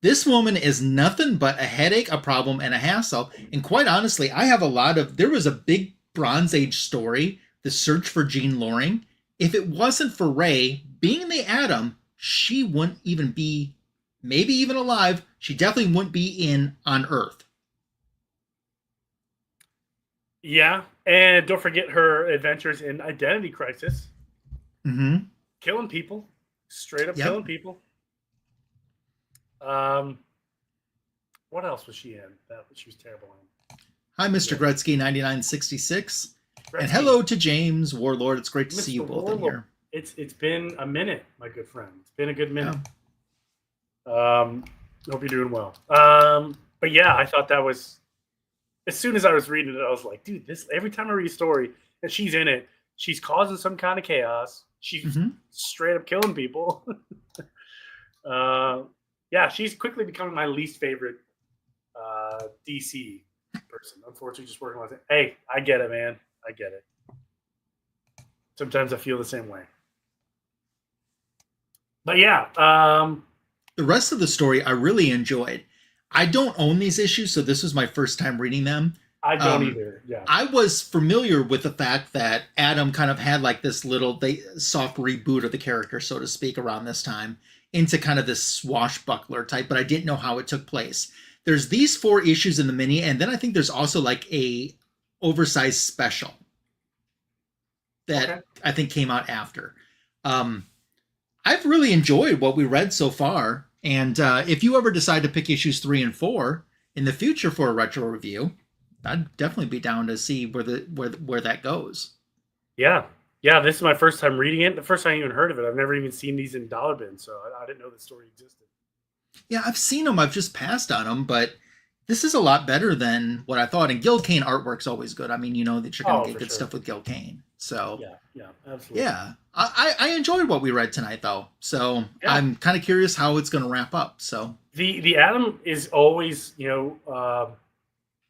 This woman is nothing but a headache, a problem, and a hassle. And quite honestly, there was a big Bronze Age story, the search for Jean Loring. If it wasn't for Ray being the Atom, she wouldn't even be, maybe even alive. She definitely wouldn't be on Earth. Yeah, and don't forget her adventures in Identity Crisis. Mm-hmm. Killing people. Straight up killing people. What else was she in that she was terrible in? Hi, Mr. Gretzky 9966. And hello to James Warlord. It's great to see you both in here. It's been a minute, my good friend. It's been a good minute. Yeah. Hope you're doing well. But yeah, I thought that was, as soon as I was reading it, I was like, dude, every time I read a story and she's in it, she's causing some kind of chaos. She's straight up killing people. Yeah, she's quickly becoming my least favorite DC person. Unfortunately, just working with it. Hey, I get it, man. I get it. Sometimes I feel the same way. But yeah. The rest of the story I really enjoyed. I don't own these issues, so this was my first time reading them. I don't either. Yeah. I was familiar with the fact that Adam kind of had like this little soft reboot of the character, so to speak, around this time into kind of this swashbuckler type, but I didn't know how it took place. There's these 4 issues in the mini, and then I think there's also like a oversized special that I think came out after. I've really enjoyed what we read so far, and if you ever decide to pick issues 3 and 4 in the future for a retro review, I'd definitely be down to see where that goes. Yeah. This is my first time reading it. The first time I even heard of it. I've never even seen these in dollar bins, so I didn't know the story existed. Yeah, I've seen them. I've just passed on them, but this is a lot better than what I thought. And Gil Kane artwork's always good. I mean, you know that you're going to get good stuff with Gil Kane. So yeah, absolutely. Yeah, I enjoyed what we read tonight, though. So I'm kind of curious how it's going to wrap up. So the Atom is always,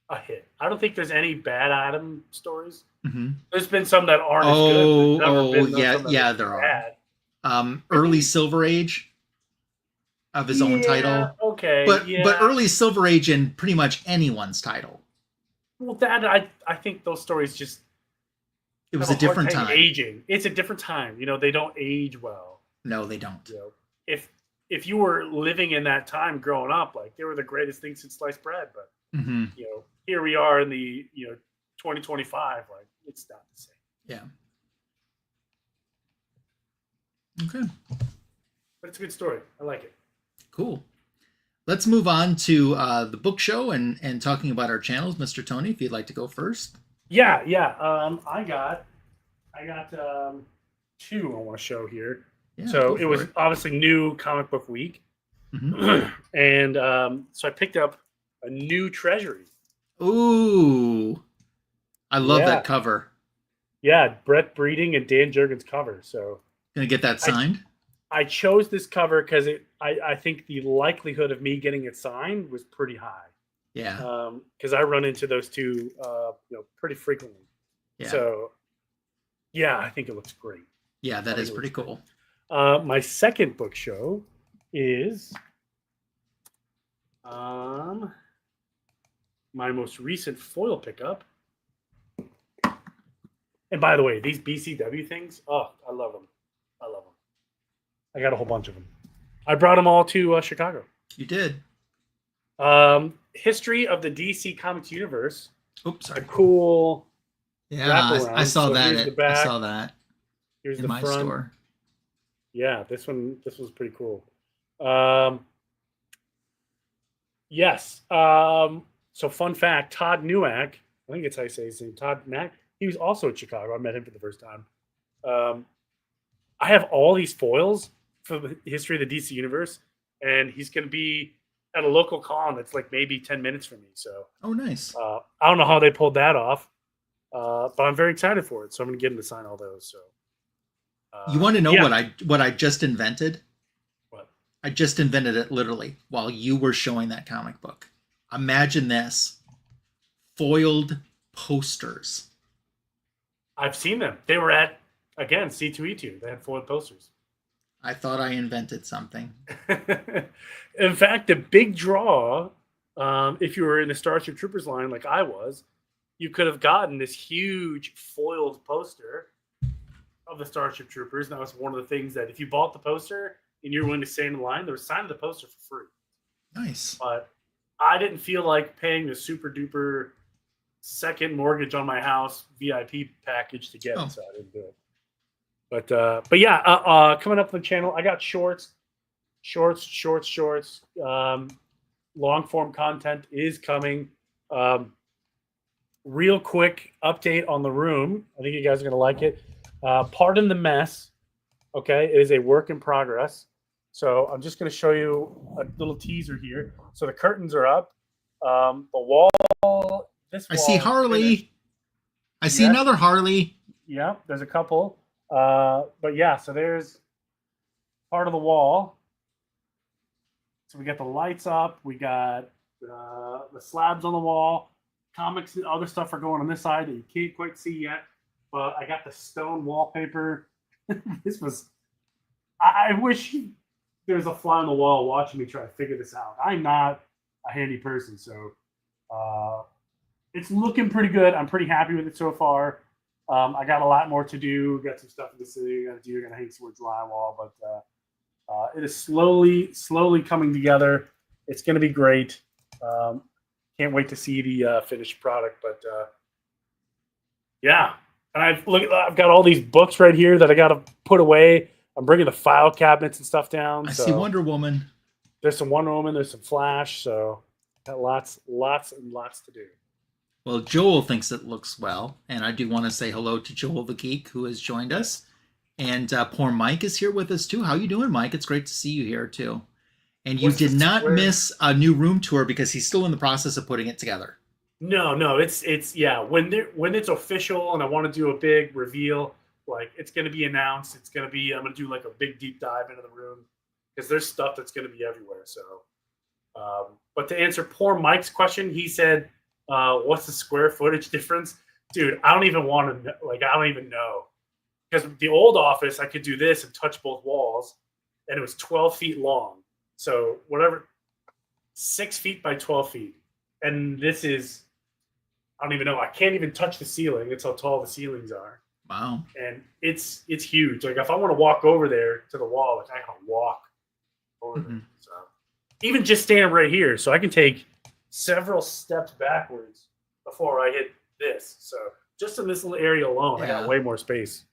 a hit. I don't think there's any bad Atom stories. Mm-hmm. There's been some that aren't as good. There are. Early Silver Age of his own title. Okay. But early Silver Age in pretty much anyone's title. Well, that I think those stories just, it was a different time. Aging. It's a different time. They don't age well. No, they don't. If you were living in that time growing up, like, they were the greatest things since sliced bread. But here we are in the 2025. Like, it's not the same. Yeah. Okay. But it's a good story. I like it. Cool. let's move on to the book show and talking about our channels. Mr. Tony, if you'd like to go first. Yeah, yeah. I got two I want to show here. Yeah, So go it for was it. obviously new comic book week, Hmm. and so I picked up a new treasury. Ooh, I love that Yeah, cover. yeah. Brett Breeding and Dan Jurgens cover. So Gonna get that I signed? I chose this cover because I think the likelihood of me getting it signed was pretty high. Yeah, Because I run into those two, pretty frequently. yeah, So yeah, I think it looks great. yeah. I That think is it pretty looks great. cool. My second book show is my most recent foil pickup. And by the way, these BCW things, oh, I love them. I love them. I got a whole bunch of them. I brought them all to Chicago. You did. History of the DC Comics universe. Oops, A sorry. cool Yeah, I wraparound. saw So that. here's the back. I saw that Here's in the my front. store. Yeah, this was pretty cool. Yes. So fun fact, Todd Newack, I think it's how you say his name, Todd Mack, he was also in Chicago. I met him for the first time. I have all these foils for the history of the DC universe, and he's going to be at a local con that's like maybe 10 minutes from me. So Oh, nice. I don't know how they pulled that off, but I'm very excited for it. So I'm going to get him to sign all those. So You want to know yeah. what I just invented? What? I just invented it literally while you were showing that comic book. Imagine this: foiled posters. I've seen them. They were at, again, C2E2. They had foiled posters. I thought I invented something. In fact, the big draw, if you were in the Starship Troopers line like I was, you could have gotten this huge foiled poster of the Starship Troopers. And that was one of the things that if you bought the poster and you were willing to stay in the line, they were signing the poster for free. Nice. But I didn't feel like paying the super duper second mortgage on my house VIP package to get it, so I didn't do it. But yeah, coming up on the channel, I got shorts. Long form content is coming. Real quick update on the room. I think you guys are gonna like it. Pardon the mess. Okay, it is a work in progress. So I'm just gonna show you a little teaser here. So the curtains are up. The wall. This I wall see is Harley. finished. I see Yes. another Harley. Yeah, there's a couple. But yeah, so there's part of the wall. So we got the lights up. We got the slabs on the wall. Comics and other stuff are going on this side that you can't quite see yet. But I got the stone wallpaper. This was. I wish there was a fly on the wall watching me try to figure this out. I'm not a handy person, so it's looking pretty good. I'm pretty happy with it so far. I got a lot more to do. Got some stuff in the city. Got to do. Got to hang some more drywall, but it is slowly coming together. It's going to be great. Can't wait to see the finished product. But yeah, and I've got all these books right here that I got to put away. I'm bringing the file cabinets and stuff down. I see Wonder Woman. There's some Wonder Woman. There's some Flash. So got lots and lots to do. Well, Joel thinks it looks well, and I do want to say hello to Joel the Geek, who has joined us, and poor Mike is here with us too. How you doing, Mike? It's great to see you here too. And you did not miss a new room tour because he's still in the process of putting it together. No, it's yeah. When it's official and I want to do a big reveal, like it's going to be announced. I'm going to do like a big deep dive into the room because there's stuff that's going to be everywhere. So, but to answer poor Mike's question, he said, "What's the square footage difference, dude?" I don't even want to I don't even know because the old office I could do this and touch both walls, and it was 12 feet long. So whatever, 6 feet by 12 feet, and this is. I don't even know. I can't even touch the ceiling. It's how tall the ceilings are. Wow. And it's huge. Like if I want to walk over there to the wall, like I gotta walk over there. So even just standing right here, so I can take several steps backwards before I hit this. So just in this little area alone, I got way more space.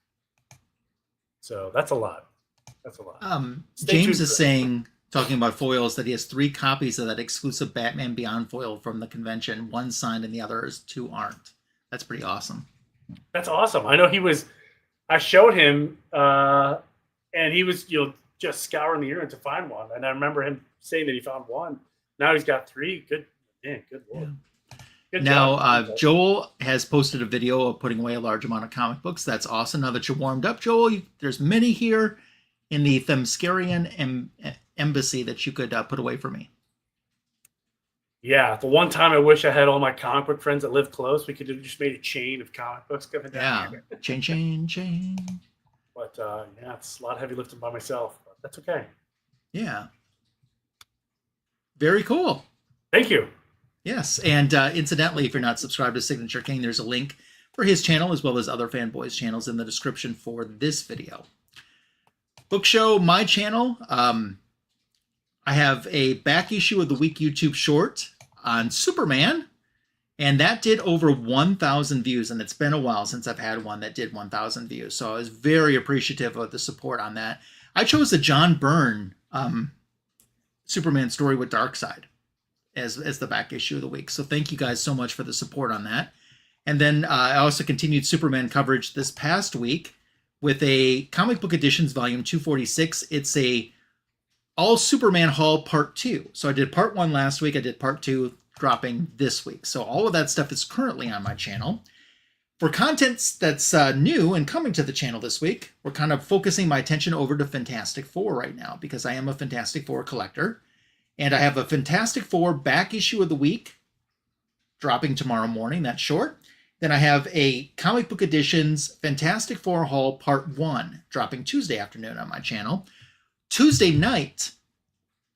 So that's a lot. James is saying talking about foils, that he has 3 copies of that exclusive Batman Beyond foil from the convention. One signed and the others 2 aren't. That's pretty awesome. That's awesome. I know I showed him, and he was, just scouring the internet to find one. And I remember him saying that he found one. Now he's got 3. Good, man, good Lord. Yeah. Good now, job. Joel has posted a video of putting away a large amount of comic books. That's awesome. Now that you're warmed up, Joel, there's many here in the Themyscirian embassy that you could put away for me. Yeah, the one time I wish I had all my comic book friends that live close. We could have just made a chain of comic books coming down. Yeah, chain. But yeah, it's a lot of heavy lifting by myself. But that's okay. Yeah. Very cool. Thank you. Yes, and incidentally, if you're not subscribed to Signature King, there's a link for his channel as well as other Fanboys channels in the description for this video. Book Show, my channel. I have a back issue of the week YouTube short on Superman, and that did over 1,000 views, and it's been a while since I've had one that did 1,000 views, so I was very appreciative of the support on that. I chose the John Byrne Superman story with Darkseid as the back issue of the week, so thank you guys so much for the support on that. And then I also continued Superman coverage this past week with a Comic Book Editions Volume 246. It's a all Superman Haul Part 2. So I did Part 1 last week. I did Part 2 dropping this week. So all of that stuff is currently on my channel. For content that's new and coming to the channel this week, we're kind of focusing my attention over to Fantastic Four right now because I am a Fantastic Four collector. And I have a Fantastic Four back issue of the week dropping tomorrow morning. That's short. Then I have a Comic Book Editions Fantastic Four Haul Part 1 dropping Tuesday afternoon on my channel. Tuesday night,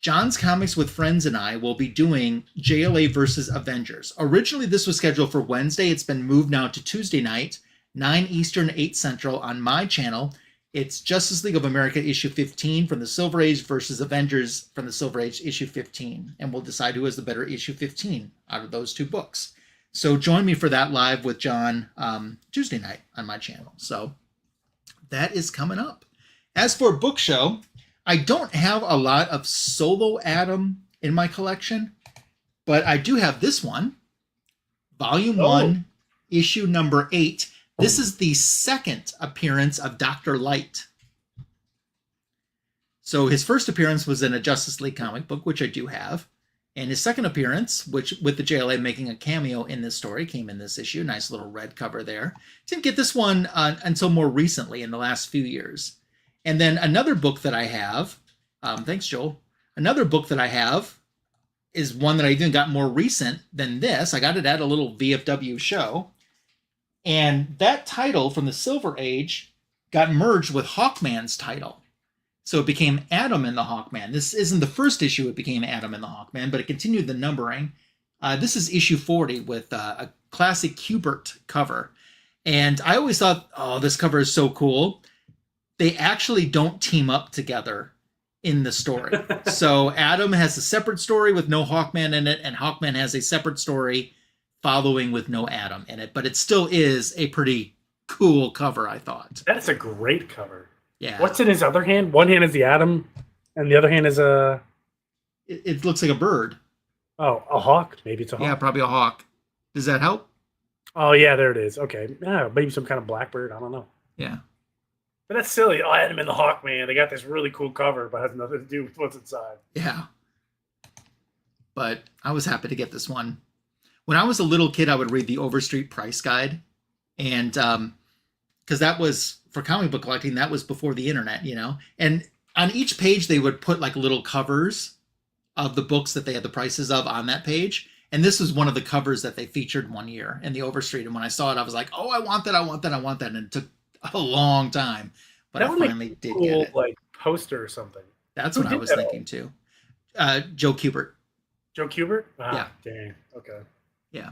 John's Comics with Friends and I will be doing JLA versus Avengers. Originally, this was scheduled for Wednesday. It's been moved now to Tuesday night, 9 Eastern, 8 Central on my channel. It's Justice League of America issue 15 from the Silver Age versus Avengers from the Silver Age issue 15. And we'll decide who has the better issue 15 out of those 2 books. So join me for that live with John Tuesday night on my channel. So that is coming up. As for Book Show, I don't have a lot of solo Atom in my collection, but I do have this one, Volume 1, issue number 8. This is the second appearance of Dr. Light. So his first appearance was in a Justice League comic book, which I do have. And his second appearance, which with the JLA making a cameo in this story, came in this issue. Nice little red cover there. Didn't get this one until more recently in the last few years. And then another book that I have, thanks, Joel. Another book that I have is one that I even got more recent than this. I got it at a little VFW show. And that title from the Silver Age got merged with Hawkman's title. So it became Atom and the Hawkman. This isn't the first issue it became Atom and the Hawkman, but it continued the numbering. This is issue 40 with a classic Kubert cover. And I always thought, oh, this cover is so cool. They actually don't team up together in the story. So Atom has a separate story with no Hawkman in it, and Hawkman has a separate story following with no Atom in it. But it still is a pretty cool cover, I thought. That's a great cover. Yeah. What's in his other hand? One hand is the Atom, and the other hand is a... It looks like a bird. Oh, a hawk? Maybe it's a hawk. Yeah, probably a hawk. Does that help? Oh, yeah, there it is. Okay. Yeah, maybe some kind of blackbird. I don't know. Yeah. But that's silly. Oh, Atom and the Hawkman. They got this really cool cover, but has nothing to do with what's inside. Yeah. But I was happy to get this one. When I was a little kid, I would read the Overstreet Price Guide. And because that was, for comic book collecting, that was before the internet, you know? And on each page, they would put like little covers of the books that they had the prices of on that page. And this was one of the covers that they featured one year in the Overstreet. And when I saw it, I was like, oh, I want that, I want that, I want that. And it took a long time, but that I finally did get it. Like poster or something. That's what I was thinking too. Joe Kubert. Joe Kubert? Ah, yeah. Dang. Okay. Yeah.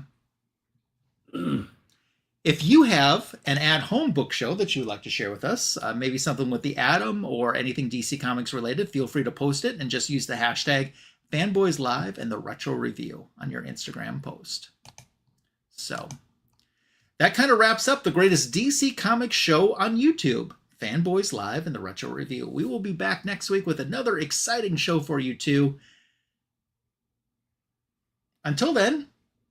If you have an at-home book show that you'd like to share with us, maybe something with the Atom or anything DC Comics related, feel free to post it and just use the hashtag FanboysLive and the Retro Review on your Instagram post. So that kind of wraps up the greatest DC Comics show on YouTube. Fanboys Live in the Retro Review. We will be back next week with another exciting show for you too. Until then,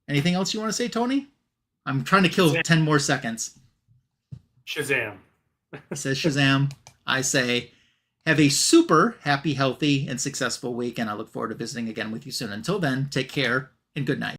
anything else you want to say, Tony? I'm trying to kill 10 more seconds. Shazam. He says Shazam. I say, have a super happy, healthy, and successful week, and I look forward to visiting again with you soon. Until then, take care and good night.